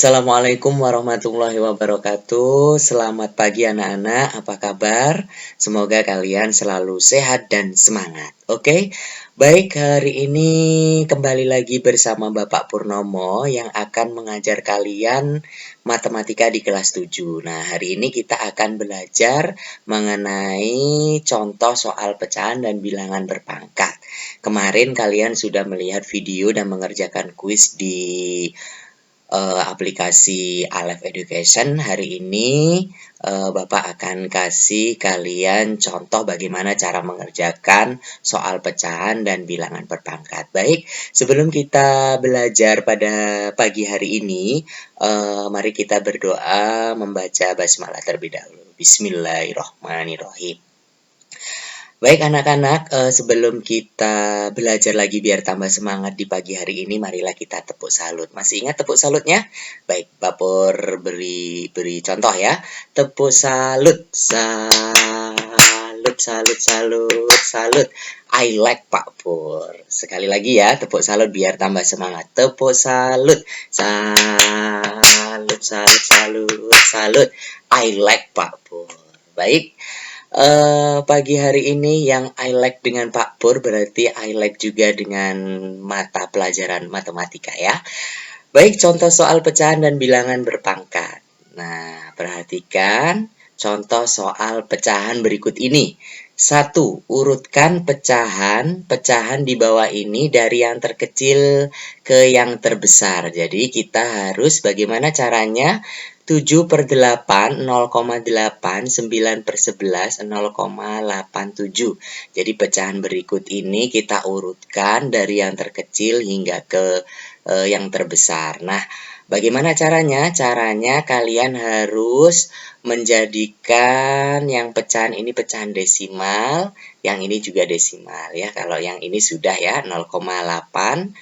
Assalamualaikum warahmatullahi wabarakatuh. Selamat pagi anak-anak, apa kabar? Semoga kalian selalu sehat dan semangat. Oke, baik, hari ini kembali lagi bersama Bapak Purnomo yang akan mengajar kalian matematika di kelas 7. Nah, hari ini kita akan belajar mengenai contoh soal pecahan dan bilangan berpangkat. Kemarin kalian sudah melihat video dan mengerjakan kuis di aplikasi Aleph Education. Hari ini Bapak akan kasih kalian contoh bagaimana cara mengerjakan soal pecahan dan bilangan berpangkat. Baik, sebelum kita belajar pada pagi hari ini, mari kita berdoa membaca basmalah terlebih dahulu. Bismillahirrahmanirrahim. Baik anak-anak, sebelum kita belajar lagi biar tambah semangat di pagi hari ini, marilah kita tepuk salut. Masih ingat tepuk salutnya? Baik, Pak Pur beri contoh ya. Tepuk salut, salut, salut, salut, salut. I like Pak Pur. Sekali lagi ya, tepuk salut biar tambah semangat. Tepuk salut, salut, salut, salut, salut. I like Pak Pur. Baik. Pagi hari ini yang I like dengan Pak Pur berarti I like juga dengan mata pelajaran matematika ya. Baik, contoh soal pecahan dan bilangan berpangkat. Nah, perhatikan contoh soal pecahan berikut ini. 1. Urutkan pecahan di bawah ini dari yang terkecil ke yang terbesar. Jadi kita harus bagaimana caranya? 7/8, 0,8, 9/11, 0,87. Jadi pecahan berikut ini kita urutkan dari yang terkecil hingga ke yang terbesar. Nah, bagaimana caranya? Caranya kalian harus menjadikan yang pecahan ini pecahan desimal, yang ini juga desimal ya. Kalau yang ini sudah ya 0,8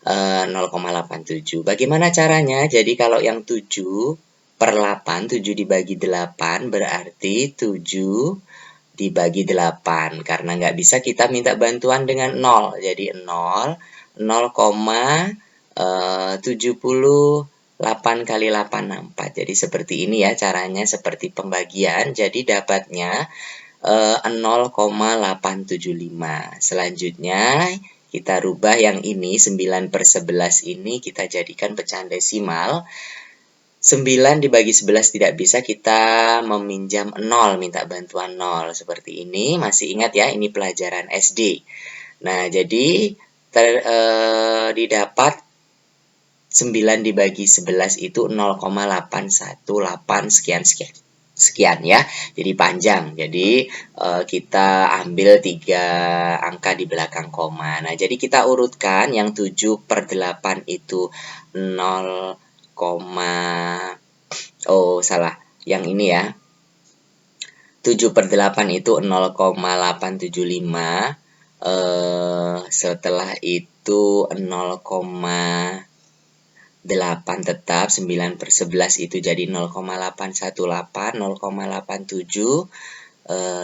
0,87. Bagaimana caranya? Jadi kalau yang 7/8, 7 dibagi 8 berarti 7 dibagi 8. Karena nggak bisa kita minta bantuan dengan 0. Jadi 0,78 kali 8, 64. Jadi seperti ini ya caranya, seperti pembagian. Jadi dapatnya 0,875. Selanjutnya kita rubah yang ini, 9/11 ini kita jadikan pecahan desimal. 9 dibagi 11 tidak bisa, kita meminjam 0, minta bantuan 0. Seperti ini, masih ingat ya, ini pelajaran SD. Nah, jadi didapat 9 dibagi 11 itu 0,818 sekian ya. Jadi panjang. Jadi kita ambil 3 angka di belakang koma. Nah, jadi kita urutkan yang 7/8 itu 0, yang ini ya. 7/8 itu 0,875. Setelah itu 0,8 tetap, 9/11 itu jadi 0,818, 0,87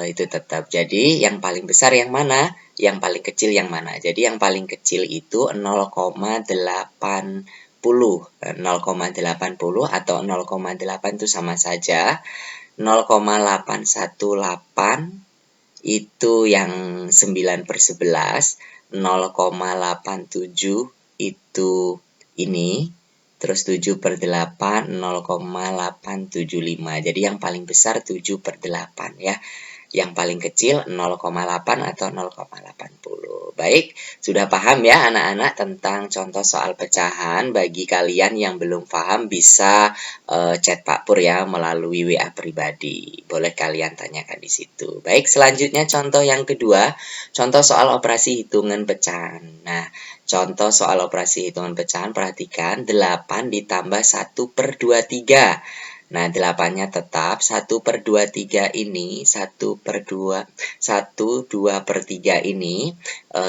itu tetap. Jadi yang paling besar yang mana? Yang paling kecil yang mana? Jadi yang paling kecil itu 0,80 atau 0,8 itu sama saja. 0,818 itu yang 9/11, 0,87 itu ini, terus 7/8, 0,875. Jadi yang paling besar 7/8 ya. Yang paling kecil 0,8 atau 0,80. Baik, sudah paham ya anak-anak tentang contoh soal pecahan. Bagi kalian yang belum paham bisa chat Pak Pur ya melalui WA pribadi. Boleh kalian tanyakan di situ. Baik, selanjutnya contoh yang kedua, contoh soal operasi hitungan pecahan. Nah, contoh soal operasi hitungan pecahan, perhatikan 8 ditambah 1/23. Nah, 8-nya tetap, 1/23 ini, 2/3 ini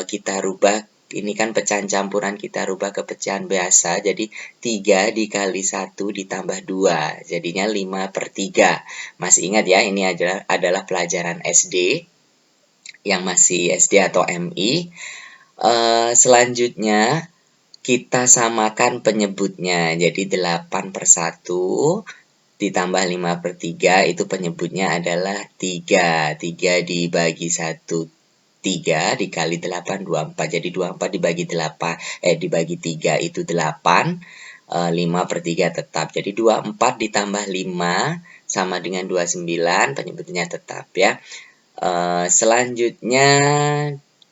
kita rubah, ini kan pecahan campuran, kita rubah ke pecahan biasa, jadi 3 dikali 1 ditambah 2, jadinya 5/3. Masih ingat ya, ini adalah pelajaran SD, yang masih SD atau MI. Selanjutnya kita samakan penyebutnya. Jadi 8/1 ditambah 5/3 itu penyebutnya adalah 3. 3 dibagi 1, 3 dikali 8, 24. Jadi 24 dibagi 8, dibagi 3 itu 8. 5/3 tetap. Jadi 24 ditambah 5 sama dengan 29, penyebutnya tetap ya. Selanjutnya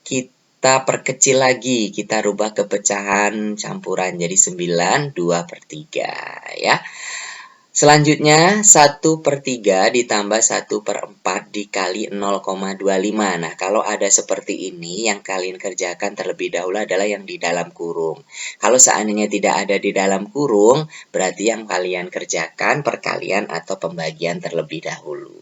kita perkecil lagi, kita rubah ke pecahan campuran jadi 9, 2/3 ya. Selanjutnya 1/3 ditambah 1/4 dikali 0,25. Nah, kalau ada seperti ini yang kalian kerjakan terlebih dahulu adalah yang di dalam kurung. Kalau seandainya tidak ada di dalam kurung, berarti yang kalian kerjakan perkalian atau pembagian terlebih dahulu.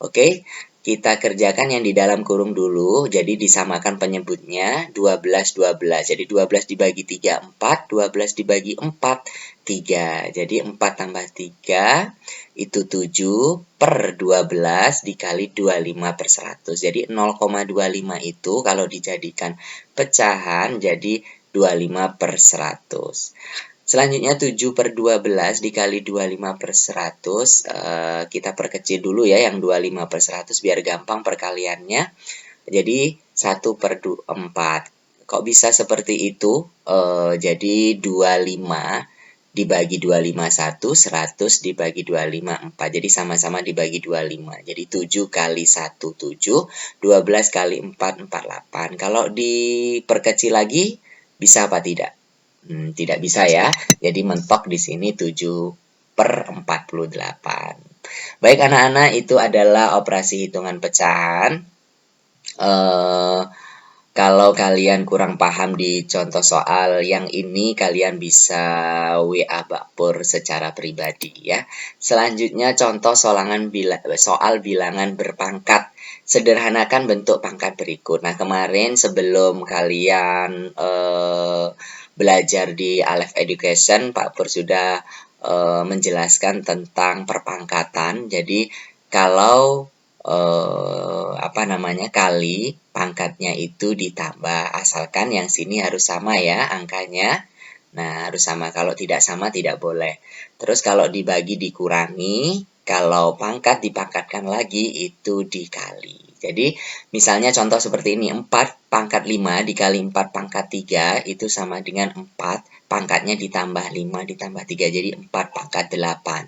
Oke, kita kerjakan yang di dalam kurung dulu. Jadi disamakan penyebutnya 12, 12. Jadi 12 dibagi 3, 4. 12 dibagi 4, 3. Jadi 4 tambah 3 itu 7/12 dikali 25/100. Jadi 0,25 itu kalau dijadikan pecahan jadi 25/100. Selanjutnya 7/12 dikali 25/100, kita perkecil dulu ya yang 25/100 biar gampang perkaliannya. Jadi 1/4. Kok bisa seperti itu? Jadi 25 dibagi 251, 100 dibagi 254. Jadi sama-sama dibagi 25. Jadi 7 kali 1, 7. 12 kali 4, 48. Kalau diperkecil lagi, bisa apa tidak? Tidak bisa ya. Jadi mentok di sini 7/48. Baik anak-anak, itu adalah operasi hitungan pecahan. Kalau kalian kurang paham di contoh soal yang ini, kalian bisa WA Mbak Pur secara pribadi ya. Selanjutnya contoh soal bilangan berpangkat. Sederhanakan bentuk pangkat berikut. Nah, kemarin sebelum kalian belajar di Aleph Education, Pak Pur sudah menjelaskan tentang perpangkatan. Jadi kalau kali pangkatnya itu ditambah, asalkan yang sini harus sama ya angkanya. Nah, harus sama. Kalau tidak sama tidak boleh. Terus kalau dibagi dikurangi, kalau pangkat dipangkatkan lagi itu dikali. Jadi misalnya contoh seperti ini, 4/5 dikali 4/3 itu sama dengan 4, pangkatnya ditambah 5 ditambah 3, jadi 4/8.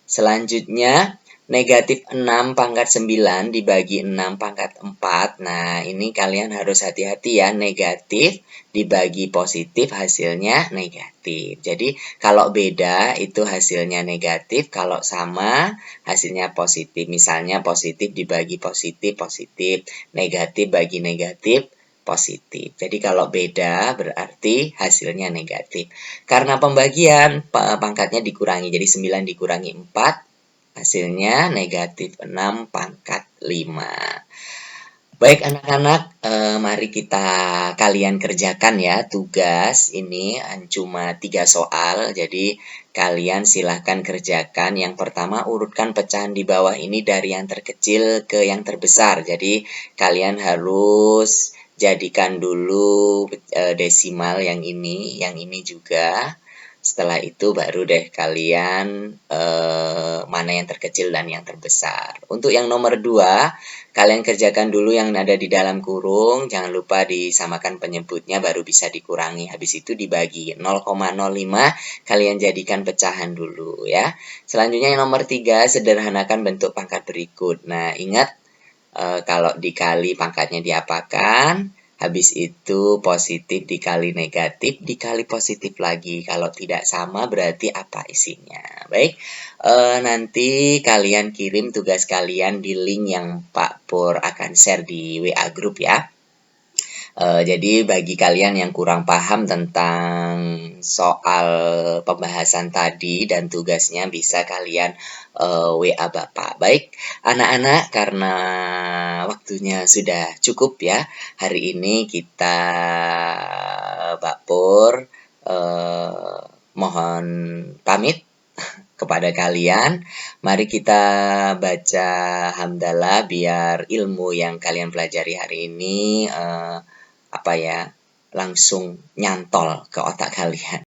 Selanjutnya negatif 6/9 dibagi 6/4. Nah, ini kalian harus hati-hati ya, negatif dibagi positif hasilnya negatif. Jadi kalau beda itu hasilnya negatif, kalau sama hasilnya positif. Misalnya positif dibagi positif, positif. Negatif bagi negatif, positif. Jadi kalau beda berarti hasilnya negatif. Karena pembagian pangkatnya dikurangi, jadi 9 dikurangi 4, hasilnya negatif 6/5. Baik anak-anak, mari kalian kerjakan ya tugas ini cuma 3 soal. Jadi kalian silahkan kerjakan. Yang pertama urutkan pecahan di bawah ini dari yang terkecil ke yang terbesar. Jadi kalian harus jadikan dulu desimal yang ini juga. Setelah itu baru deh kalian mana yang terkecil dan yang terbesar. Untuk yang nomor 2, kalian kerjakan dulu yang ada di dalam kurung. Jangan lupa disamakan penyebutnya, baru bisa dikurangi. Habis itu dibagi 0,05, kalian jadikan pecahan dulu ya. Selanjutnya yang nomor 3, sederhanakan bentuk pangkat berikut. Nah, ingat kalau dikali pangkatnya diapakan? Habis itu positif dikali negatif, dikali positif lagi. Kalau tidak sama berarti apa isinya. Baik, nanti kalian kirim tugas kalian di link yang Pak Pur akan share di WA Group ya. Jadi bagi kalian yang kurang paham tentang soal pembahasan tadi dan tugasnya bisa kalian WA Bapak. Baik, anak-anak, karena waktunya sudah cukup ya. Hari ini kita Mbak Pur mohon pamit kepada kalian. Mari kita baca hamdalah biar ilmu yang kalian pelajari hari ini langsung nyantol ke otak kalian.